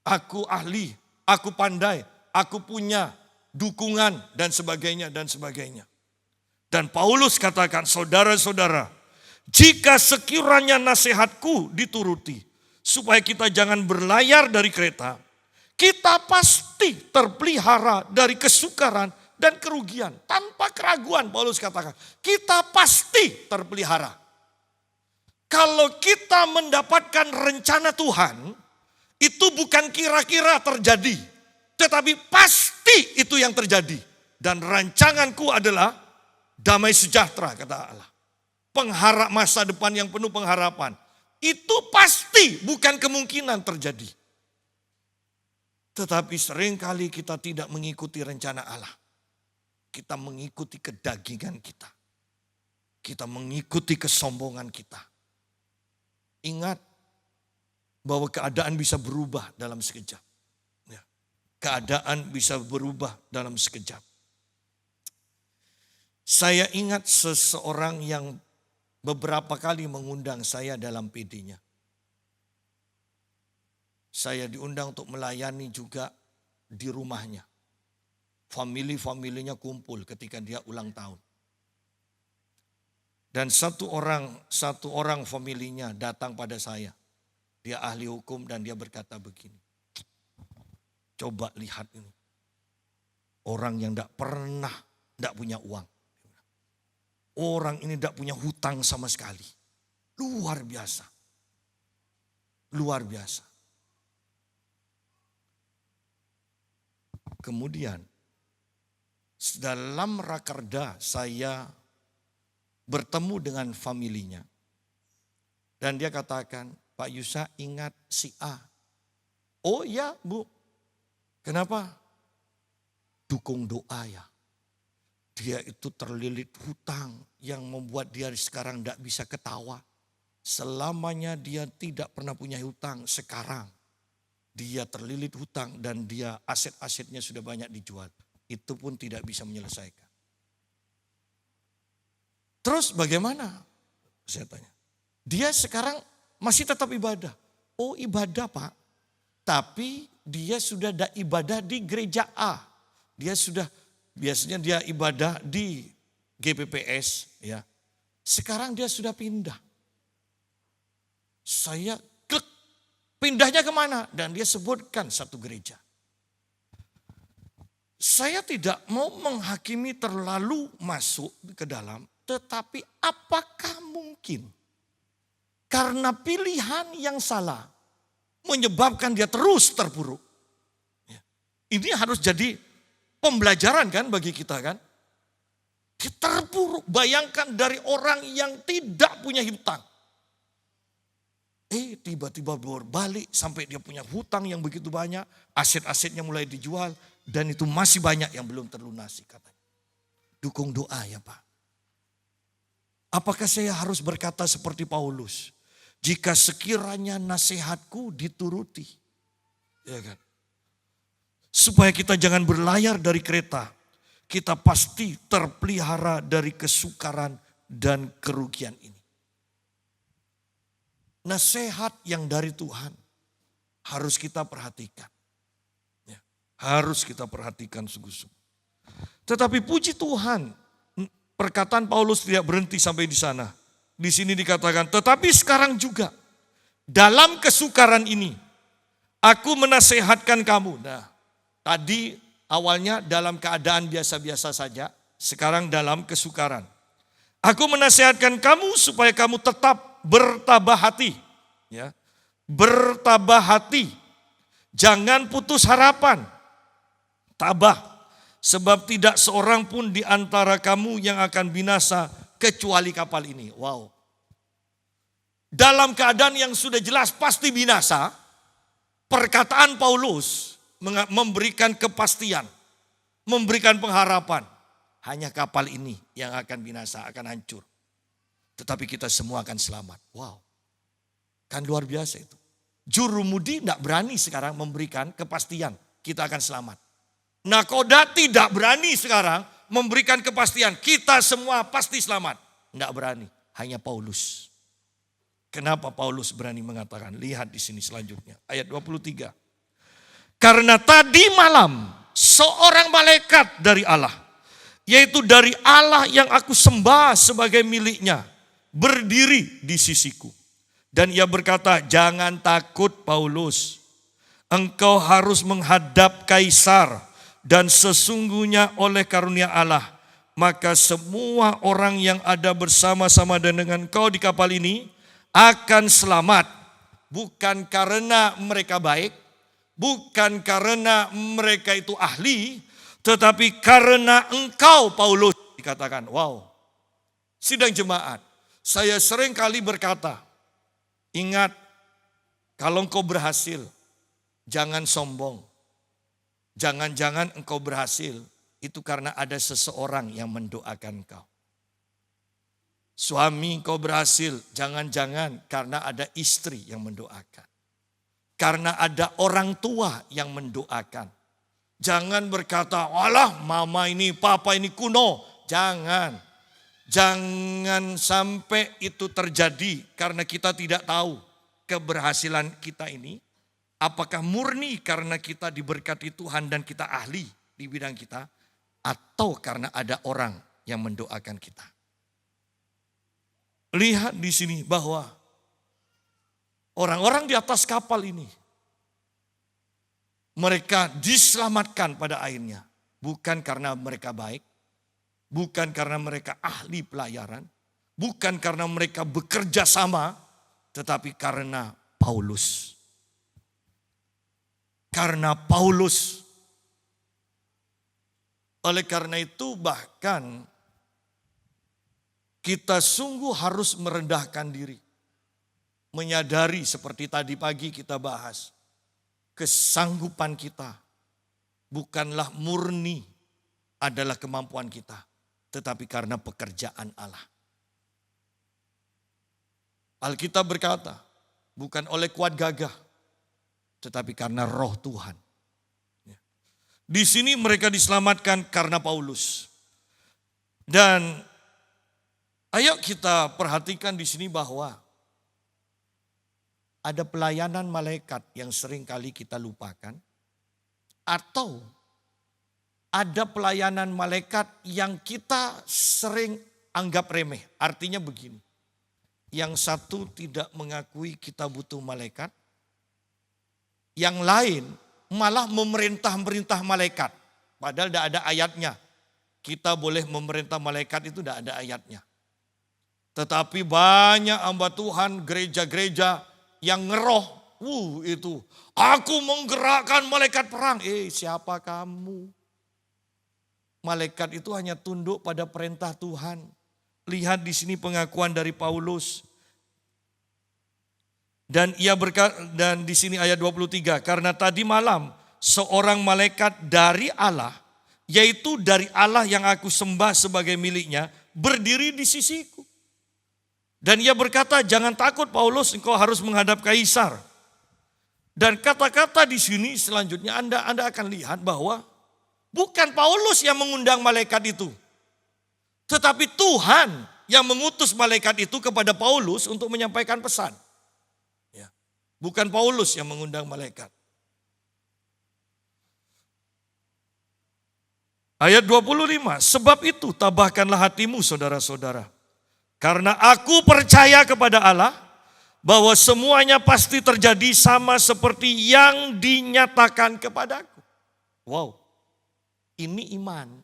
Aku ahli, aku pandai, aku punya dukungan dan sebagainya dan sebagainya. Dan Paulus katakan, saudara-saudara, jika sekiranya nasihatku dituruti, supaya kita jangan berlayar dari kereta, kita pasti terpelihara dari kesukaran dan kerugian. Tanpa keraguan Paulus katakan, kita pasti terpelihara. Kalau kita mendapatkan rencana Tuhan, itu bukan kira-kira terjadi, tetapi pasti itu yang terjadi. Dan rancanganku adalah damai sejahtera, kata Allah. Pengharap masa depan yang penuh pengharapan. Itu pasti bukan kemungkinan terjadi. Tetapi seringkali kita tidak mengikuti rencana Allah. Kita mengikuti kedagingan kita. Kita mengikuti kesombongan kita. Ingat bahwa keadaan bisa berubah dalam sekejap. Ya. Keadaan bisa berubah dalam sekejap. Saya ingat seseorang yang beberapa kali mengundang saya dalam PD-nya. Saya diundang untuk melayani juga di rumahnya. Famili-familinya kumpul ketika dia ulang tahun. Dan satu orang familinya datang pada saya. Dia ahli hukum dan dia berkata begini. Coba lihat ini. Orang yang tidak punya uang. Orang ini tidak punya hutang sama sekali. Luar biasa. Luar biasa. Kemudian dalam rakerda saya bertemu dengan familinya. Dan dia katakan, Pak Yusa ingat si A. Oh ya Bu. Kenapa? Dukung doa ya. Dia itu terlilit hutang yang membuat dia sekarang tidak bisa ketawa. Selamanya dia tidak pernah punya hutang, sekarang dia terlilit hutang dan dia aset-asetnya sudah banyak dijual. Itu pun tidak bisa menyelesaikan. Terus bagaimana? Saya tanya. Dia sekarang masih tetap ibadah. Oh ibadah Pak. Tapi dia sudah ada ibadah di gereja A. Biasanya dia ibadah di GPPS. Ya. Sekarang dia sudah pindah. Saya klik. Pindahnya kemana? Dan dia sebutkan satu gereja. Saya tidak mau menghakimi terlalu masuk ke dalam. Tetapi apakah mungkin karena pilihan yang salah menyebabkan dia terus terpuruk? Ini harus jadi pembelajaran kan bagi kita kan. Dia terpuruk, bayangkan dari orang yang tidak punya hutang. Tiba-tiba berbalik sampai dia punya hutang yang begitu banyak. Aset-asetnya mulai dijual dan itu masih banyak yang belum terlunasi katanya. Dukung doa ya Pak. Apakah saya harus berkata seperti Paulus? Jika sekiranya nasihatku dituruti. Ya kan? Supaya kita jangan berlayar dari kereta. Kita pasti terpelihara dari kesukaran dan kerugian ini. Nasihat yang dari Tuhan harus kita perhatikan. Ya, harus kita perhatikan sungguh-sungguh. Tetapi puji Tuhan, perkataan Paulus tidak berhenti sampai di sana. Di sini dikatakan, tetapi sekarang juga dalam kesukaran ini, aku menasehatkan kamu. Nah, tadi awalnya dalam keadaan biasa-biasa saja, sekarang dalam kesukaran. Aku menasehatkan kamu supaya kamu tetap bertabah hati. Ya. Bertabah hati. Jangan putus harapan. Tabah. Sebab tidak seorang pun di antara kamu yang akan binasa kecuali kapal ini. Wow. Dalam keadaan yang sudah jelas pasti binasa, perkataan Paulus memberikan kepastian, memberikan pengharapan. Hanya kapal ini yang akan binasa, akan hancur. Tetapi kita semua akan selamat. Wow. Kan luar biasa itu. Jurumudi tidak berani sekarang memberikan kepastian kita akan selamat. Nakoda tidak berani sekarang memberikan kepastian kita semua pasti selamat. Tidak berani, hanya Paulus. Kenapa Paulus berani mengatakan? Lihat di sini selanjutnya, ayat 23. Karena tadi malam seorang malaikat dari Allah, yaitu dari Allah yang aku sembah sebagai miliknya, berdiri di sisiku. Dan ia berkata, jangan takut Paulus, engkau harus menghadap Kaisar. Dan sesungguhnya oleh karunia Allah, maka semua orang yang ada bersama-sama dengan kau di kapal ini akan selamat. Bukan karena mereka baik, bukan karena mereka itu ahli, Tetapi karena engkau Paulus, dikatakan, wow, sidang jemaat, saya sering kali berkata, ingat, kalau engkau berhasil, jangan sombong. Jangan-jangan engkau berhasil, itu karena ada seseorang yang mendoakan engkau. Suami engkau berhasil, jangan-jangan karena ada istri yang mendoakan. Karena ada orang tua yang mendoakan. Jangan berkata, walah mama ini, papa ini kuno. Jangan. Jangan sampai itu terjadi karena kita tidak tahu keberhasilan kita ini. Apakah murni karena kita diberkati Tuhan dan kita ahli di bidang kita. Atau karena ada orang yang mendoakan kita. Lihat di sini bahwa orang-orang di atas kapal ini, mereka diselamatkan pada akhirnya. Bukan karena mereka baik. Bukan karena mereka ahli pelayaran. Bukan karena mereka bekerja sama. Tetapi karena Paulus. Karena Paulus. Oleh karena itu bahkan kita sungguh harus merendahkan diri. Menyadari seperti tadi pagi kita bahas. Kesanggupan kita bukanlah murni adalah kemampuan kita, tetapi karena pekerjaan Allah. Alkitab berkata, bukan oleh kuat gagah, tetapi karena roh Tuhan. Di sini mereka diselamatkan karena Paulus. Dan ayo kita perhatikan di sini bahwa ada pelayanan malaikat yang sering kali kita lupakan. Atau ada pelayanan malaikat yang kita sering anggap remeh. Artinya begini. Yang satu tidak mengakui kita butuh malaikat. Yang lain malah memerintah-merintah malaikat. Padahal tidak ada ayatnya. Kita boleh memerintah malaikat itu tidak ada ayatnya. Tetapi banyak hamba Tuhan, gereja-gereja yang ngeroh, itu. Aku menggerakkan malaikat perang. Siapa kamu? Malaikat itu hanya tunduk pada perintah Tuhan. Lihat di sini pengakuan dari Paulus. Dan di sini ayat 23, karena tadi malam seorang malaikat dari Allah, yaitu dari Allah yang aku sembah sebagai miliknya, berdiri di sisiku. Dan ia berkata, jangan takut Paulus, engkau harus menghadap kaisar. Dan kata-kata di sini selanjutnya Anda akan lihat bahwa bukan Paulus yang mengundang malaikat itu. Tetapi Tuhan yang mengutus malaikat itu kepada Paulus untuk menyampaikan pesan. Ya. Bukan Paulus yang mengundang malaikat. Ayat 25, sebab itu tabahkanlah hatimu saudara-saudara. Karena aku percaya kepada Allah bahwa semuanya pasti terjadi sama seperti yang dinyatakan kepadaku. Wow, ini iman.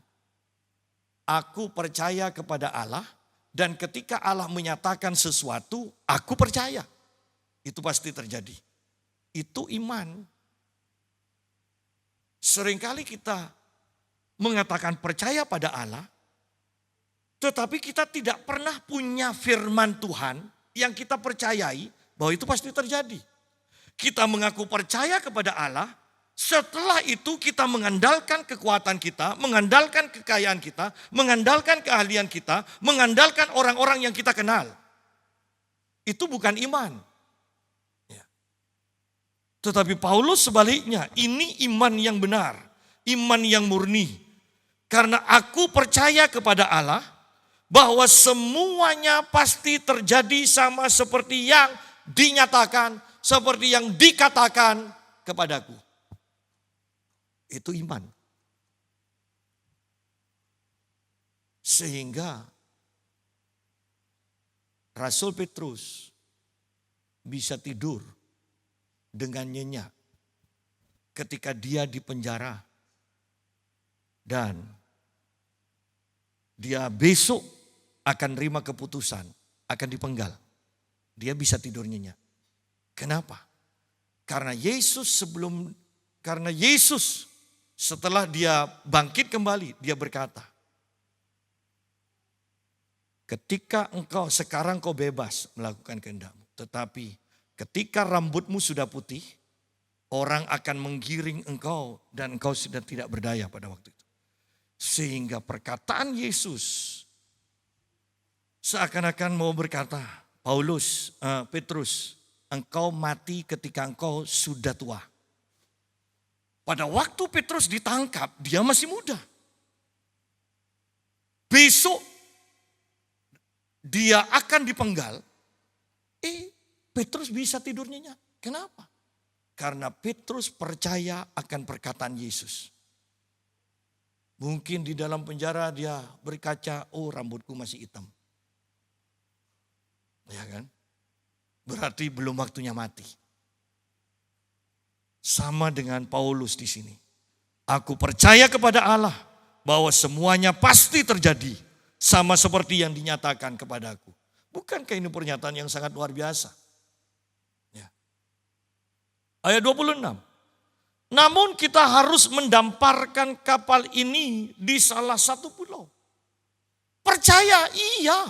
Aku percaya kepada Allah dan ketika Allah menyatakan sesuatu, aku percaya. Itu pasti terjadi. Itu iman. Seringkali kita mengatakan percaya pada Allah, tetapi kita tidak pernah punya firman Tuhan yang kita percayai bahwa itu pasti terjadi. Kita mengaku percaya kepada Allah, setelah itu kita mengandalkan kekuatan kita, mengandalkan kekayaan kita, mengandalkan keahlian kita, mengandalkan orang-orang yang kita kenal. Itu bukan iman. Ya. Tetapi Paulus sebaliknya, ini iman yang benar, iman yang murni. Karena aku percaya kepada Allah, bahwa semuanya pasti terjadi sama seperti yang dinyatakan, seperti yang dikatakan kepadaku. Itu iman. Sehingga Rasul Petrus bisa tidur dengan nyenyak ketika dia di penjara dan dia besok akan terima keputusan, akan dipenggal. Dia bisa tidur nyenyak. Kenapa? Karena Yesus Setelah dia bangkit kembali, dia berkata, ketika sekarang kau bebas melakukan kehendakmu. Tetapi ketika rambutmu sudah putih, orang akan menggiring engkau dan engkau sudah tidak berdaya pada waktu itu. Sehingga perkataan Yesus seakan-akan mau berkata, Petrus, engkau mati ketika engkau sudah tua. Pada waktu Petrus ditangkap, dia masih muda. Besok dia akan dipenggal. Petrus bisa tidur nyenyak. Kenapa? Karena Petrus percaya akan perkataan Yesus. Mungkin di dalam penjara dia berkaca, rambutku masih hitam. Ya kan? Berarti belum waktunya mati. Sama dengan Paulus di sini. Aku percaya kepada Allah bahwa semuanya pasti terjadi. Sama seperti yang dinyatakan kepadaku. Bukankah ini pernyataan yang sangat luar biasa? Ya. Ayat 26. Namun kita harus mendamparkan kapal ini di salah satu pulau. Percaya, iya.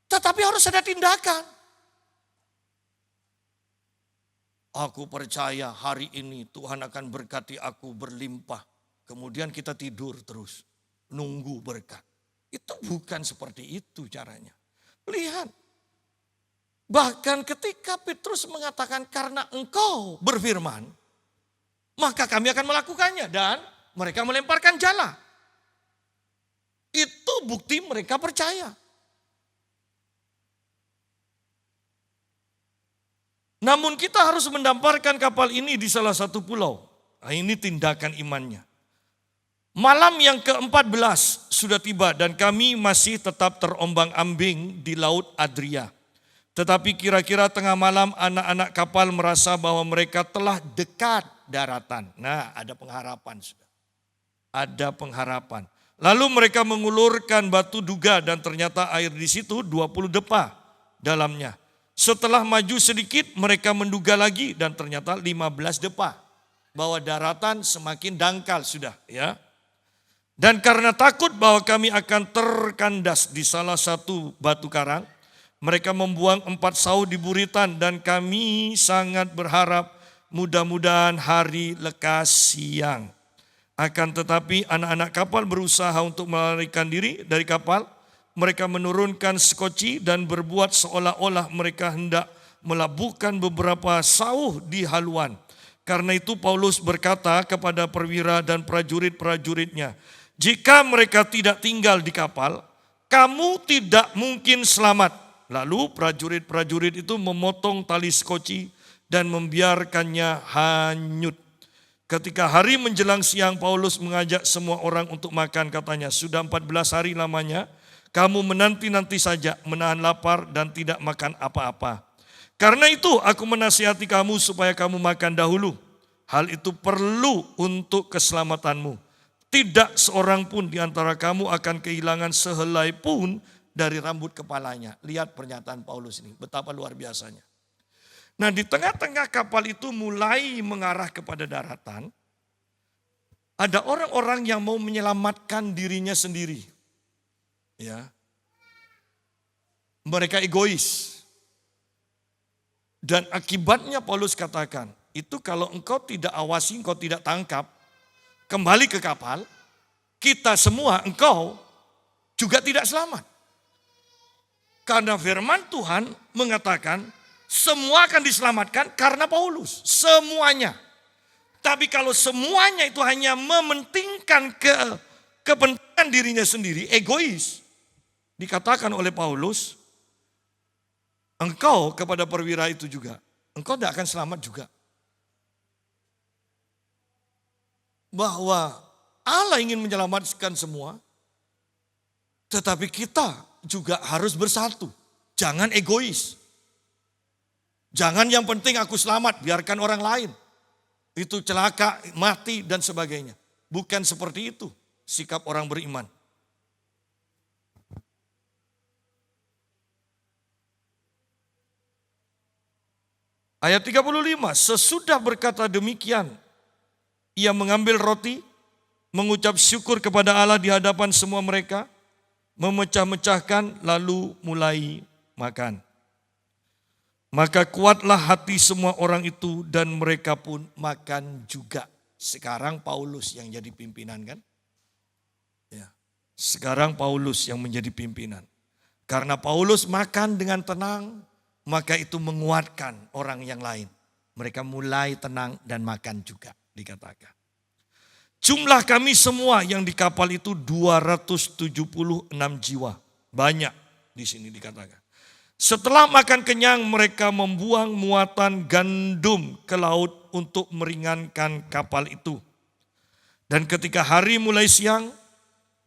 Tetapi harus ada tindakan. Aku percaya hari ini Tuhan akan berkati aku berlimpah. Kemudian kita tidur terus. Nunggu berkat. Itu bukan seperti itu caranya. Lihat. Bahkan ketika Petrus mengatakan karena engkau berfirman. Maka kami akan melakukannya. Dan mereka melemparkan jala. Itu bukti mereka percaya. Namun kita harus mendamparkan kapal ini di salah satu pulau. Nah, ini tindakan imannya. Malam yang ke-14 sudah tiba dan kami masih tetap terombang-ambing di Laut Adria. Tetapi kira-kira tengah malam anak-anak kapal merasa bahwa mereka telah dekat daratan. Nah, ada pengharapan sudah. Ada pengharapan. Lalu mereka mengulurkan batu duga dan ternyata air di situ 20 depa dalamnya. Setelah maju sedikit mereka menduga lagi dan ternyata 15 depa. Bahwa daratan semakin dangkal sudah ya. Dan karena takut bahwa kami akan terkandas di salah satu batu karang. Mereka membuang 4 sauh di buritan dan kami sangat berharap mudah-mudahan hari lekas siang. Akan tetapi anak-anak kapal berusaha untuk melarikan diri dari kapal. Mereka menurunkan sekoci dan berbuat seolah-olah mereka hendak melabuhkan beberapa sauh di haluan. Karena itu Paulus berkata kepada perwira dan prajurit-prajuritnya, jika mereka tidak tinggal di kapal, kamu tidak mungkin selamat. Lalu prajurit-prajurit itu memotong tali sekoci dan membiarkannya hanyut. Ketika hari menjelang siang, Paulus mengajak semua orang untuk makan, katanya, sudah 14 hari lamanya, kamu menanti-nanti saja menahan lapar dan tidak makan apa-apa. Karena itu aku menasihati kamu supaya kamu makan dahulu. Hal itu perlu untuk keselamatanmu. Tidak seorang pun di antara kamu akan kehilangan sehelai pun dari rambut kepalanya. Lihat pernyataan Paulus ini, betapa luar biasanya. Nah, di tengah-tengah kapal itu mulai mengarah kepada daratan. Ada orang-orang yang mau menyelamatkan dirinya sendiri. Ya, mereka egois. Dan akibatnya Paulus katakan, itu kalau engkau tidak awasi, engkau tidak tangkap, kembali ke kapal, kita semua, engkau juga tidak selamat. Karena firman Tuhan mengatakan, semua akan diselamatkan karena Paulus, semuanya. Tapi kalau semuanya itu hanya mementingkan kepentingan dirinya sendiri, egois, dikatakan oleh Paulus, engkau kepada perwira itu juga, engkau tidak akan selamat juga. Bahwa Allah ingin menyelamatkan semua, tetapi kita juga harus bersatu. Jangan egois. Jangan yang penting aku selamat, biarkan orang lain. Itu celaka, mati dan sebagainya. Bukan seperti itu sikap orang beriman. Ayat 35, sesudah berkata demikian, Ia mengambil roti, mengucap syukur kepada Allah di hadapan semua mereka, memecah-mecahkan lalu mulai makan. Maka kuatlah hati semua orang itu dan mereka pun makan juga. Sekarang Paulus yang jadi pimpinan kan? Ya. Sekarang Paulus yang menjadi pimpinan. Karena Paulus makan dengan tenang, maka itu menguatkan orang yang lain. Mereka mulai tenang dan makan juga dikatakan. Jumlah kami semua yang di kapal itu 276 jiwa. Banyak di sini dikatakan. Setelah makan kenyang mereka membuang muatan gandum ke laut untuk meringankan kapal itu. Dan ketika hari mulai siang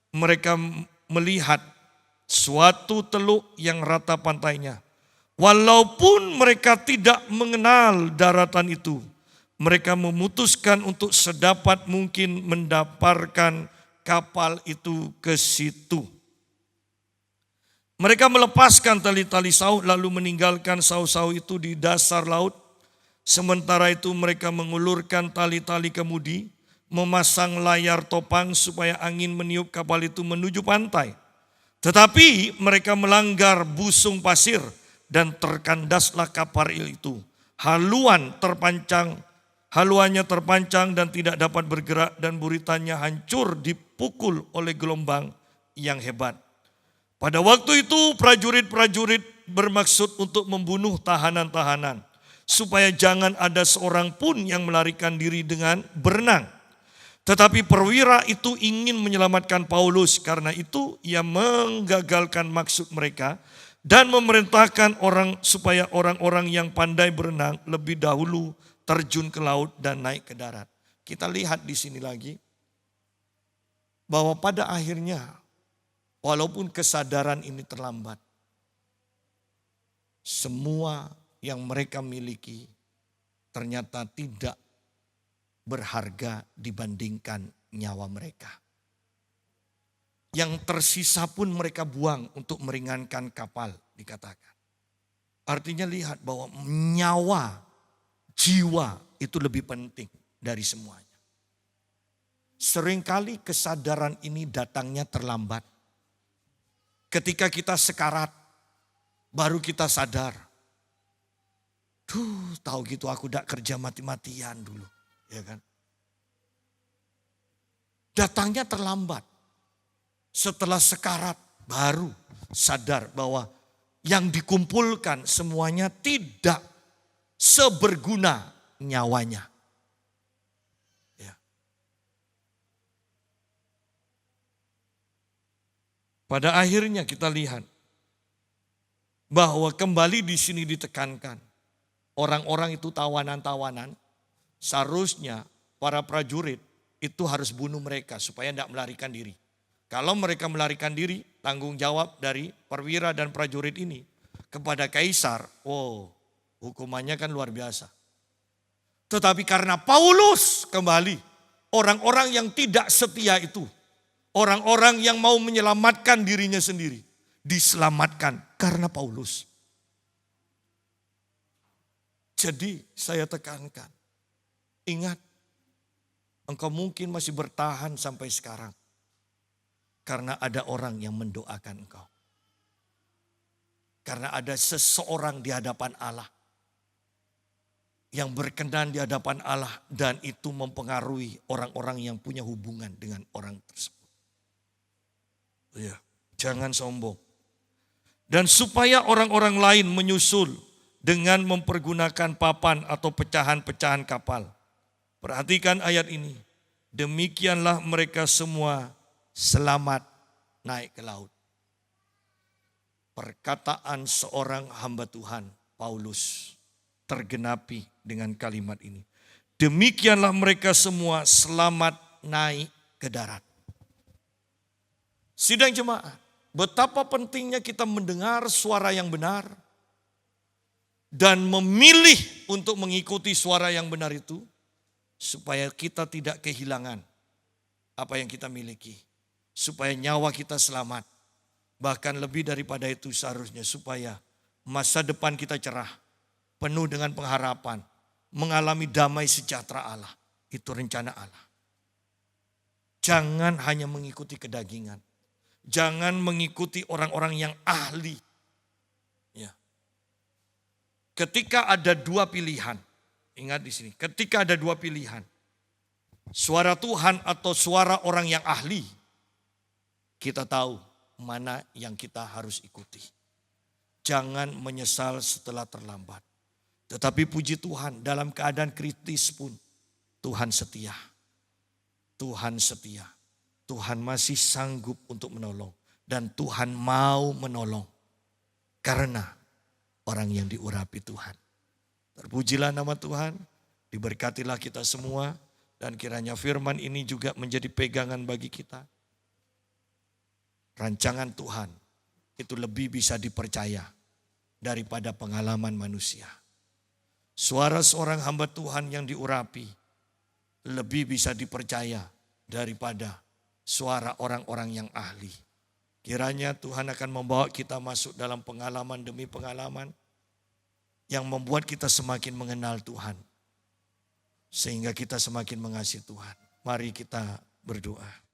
mereka melihat suatu teluk yang rata pantainya. Walaupun mereka tidak mengenal daratan itu, mereka memutuskan untuk sedapat mungkin mendapatkan kapal itu ke situ. Mereka melepaskan tali-tali saut lalu meninggalkan saut-saut itu di dasar laut. Sementara itu mereka mengulurkan tali-tali kemudi, memasang layar topang supaya angin meniup kapal itu menuju pantai. Tetapi mereka melanggar busung pasir dan terkandaslah kapal itu. Haluannya terpancang dan tidak dapat bergerak dan buritannya hancur dipukul oleh gelombang yang hebat. Pada waktu itu prajurit-prajurit bermaksud untuk membunuh tahanan-tahanan supaya jangan ada seorang pun yang melarikan diri dengan berenang. Tetapi perwira itu ingin menyelamatkan Paulus, karena itu ia menggagalkan maksud mereka dan memerintahkan supaya orang-orang yang pandai berenang lebih dahulu terjun ke laut dan naik ke darat. Kita lihat di sini lagi bahwa pada akhirnya walaupun kesadaran ini terlambat, semua yang mereka miliki ternyata tidak berharga dibandingkan nyawa mereka. Yang tersisa pun mereka buang untuk meringankan kapal dikatakan. Artinya lihat bahwa nyawa, jiwa itu lebih penting dari semuanya. Seringkali kesadaran ini datangnya terlambat. Ketika kita sekarat, baru kita sadar. Tahu gitu aku udah kerja mati-matian dulu. Ya kan? Datangnya terlambat. Setelah sekarat baru sadar bahwa yang dikumpulkan semuanya tidak seberguna nyawanya. Ya. Pada akhirnya kita lihat bahwa kembali di sini ditekankan orang-orang itu tawanan-tawanan. Seharusnya para prajurit itu harus bunuh mereka supaya tidak melarikan diri. Kalau mereka melarikan diri, tanggung jawab dari perwira dan prajurit ini kepada kaisar, hukumannya kan luar biasa. Tetapi karena Paulus kembali, orang-orang yang tidak setia itu, orang-orang yang mau menyelamatkan dirinya sendiri, diselamatkan karena Paulus. Jadi saya tekankan, ingat, engkau mungkin masih bertahan sampai sekarang. Karena ada orang yang mendoakan engkau. Karena ada seseorang di hadapan Allah. Yang berkenan di hadapan Allah. Dan itu mempengaruhi orang-orang yang punya hubungan dengan orang tersebut. Ya, jangan sombong. Dan supaya orang-orang lain menyusul dengan mempergunakan papan atau pecahan-pecahan kapal. Perhatikan ayat ini. Demikianlah mereka semua selamat naik ke laut. Perkataan seorang hamba Tuhan, Paulus, tergenapi dengan kalimat ini. Demikianlah mereka semua selamat naik ke darat. Sidang jemaat, betapa pentingnya kita mendengar suara yang benar dan memilih untuk mengikuti suara yang benar itu, supaya kita tidak kehilangan apa yang kita miliki. Supaya nyawa kita selamat. Bahkan lebih daripada itu seharusnya supaya masa depan kita cerah. Penuh dengan pengharapan. Mengalami damai sejahtera Allah. Itu rencana Allah. Jangan hanya mengikuti kedagingan. Jangan mengikuti orang-orang yang ahli. Ya. Ketika ada dua pilihan, ingat di sini, ketika ada dua pilihan, suara Tuhan atau suara orang yang ahli, kita tahu mana yang kita harus ikuti. Jangan menyesal setelah terlambat. Tetapi puji Tuhan, dalam keadaan kritis pun Tuhan setia. Tuhan setia. Tuhan masih sanggup untuk menolong. Dan Tuhan mau menolong. Karena orang yang diurapi Tuhan. Terpujilah nama Tuhan. Diberkatilah kita semua. Dan kiranya firman ini juga menjadi pegangan bagi kita. Rancangan Tuhan itu lebih bisa dipercaya daripada pengalaman manusia. Suara seorang hamba Tuhan yang diurapi lebih bisa dipercaya daripada suara orang-orang yang ahli. Kiranya Tuhan akan membawa kita masuk dalam pengalaman demi pengalaman yang membuat kita semakin mengenal Tuhan. Sehingga kita semakin mengasihi Tuhan. Mari kita berdoa.